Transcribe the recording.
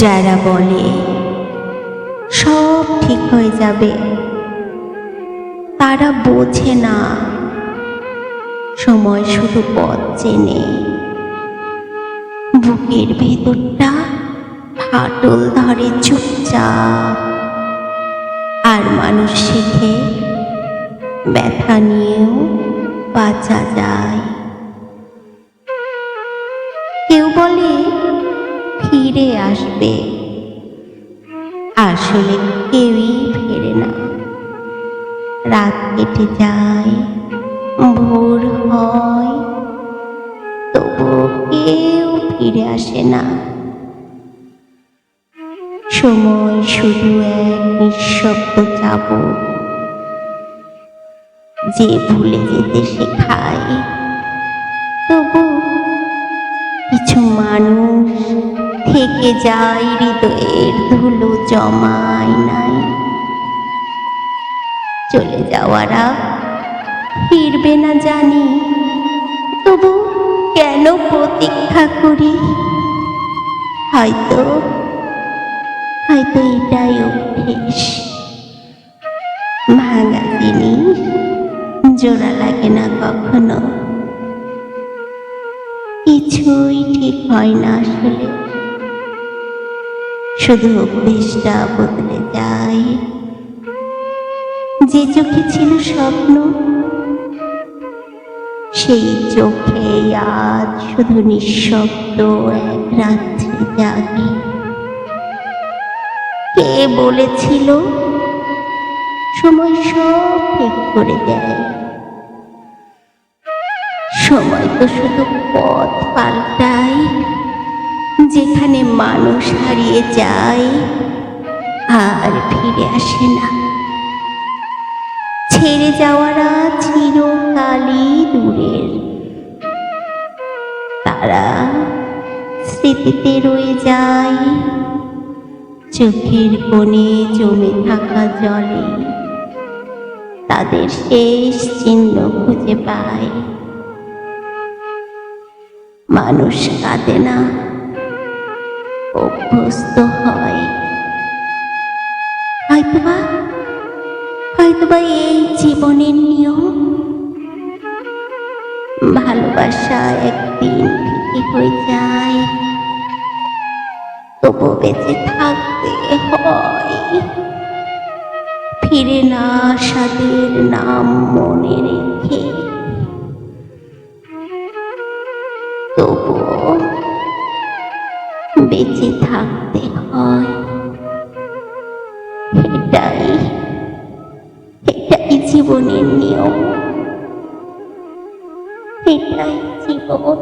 যারা বলে সব ঠিক হয়ে যাবে, তারা বোঝে না সময় শুধু পথ চেনে। বুকের ভেতরটা ফাটল ধরে চুপচাপ, আর মানুষ শেখে ব্যথা নিয়েও বাঁচা যায়। কেউ বলে ফিরে আসবে, আসলে কেউই ফেরে না। রাত কেটে যায়, ভোর হয়, তবু কেউ ফিরে আসে না। সময় শুধু এক নিঃশব্দ চাবুক, যে ভুলে যেতে শেখায়। তবু কিছু মানুষ থেকে যায় হৃদয়ের ধুলো জমায় নাই। চলে যাওয়ারা ফিরবে না জানি, তবু কেন প্রতীক্ষা করি? হয়তো হয়তো এটাই অভ্যেস। ভাঙা জিনিস জোড়া লাগে না কখনো। কিছুই ঠিক হয় না আসলে, শুধু অভ্যেসটা বদলে যায়। যে চোখে ছিল স্বপ্ন, সেই চোখে আজ শুধু নিঃশব্দ এক রাত্রি জাগে। কে বলেছিল সময় সব ঠিক করে দেয়? সময় তো শুধু পথ পাল্টায়, যেখানে মানুষ হারিয়ে যায় আর ফিরে আসে না। ছেড়ে যাওয়ারা চিরকালই দূরের, তারা স্মৃতিতে রয়ে যায় চোখের কোণে জমে থাকা জলে। তাদের শেষ চিহ্ন খুঁজে পায়। মানুষ কাঁদে না, অভ্যস্ত হয়। হয়তোবা এই জীবনের নিয়ম। ভালোবাসা একদিন ফিকে হয়ে যায়, তবু বেঁচে থাকতে হয়। ফিরে না আসাদের নাম মনে রেখে, তবুও বেঁচে থাকতে হয়। এটাই জীবনের নিয়ম, এটাই জীবন।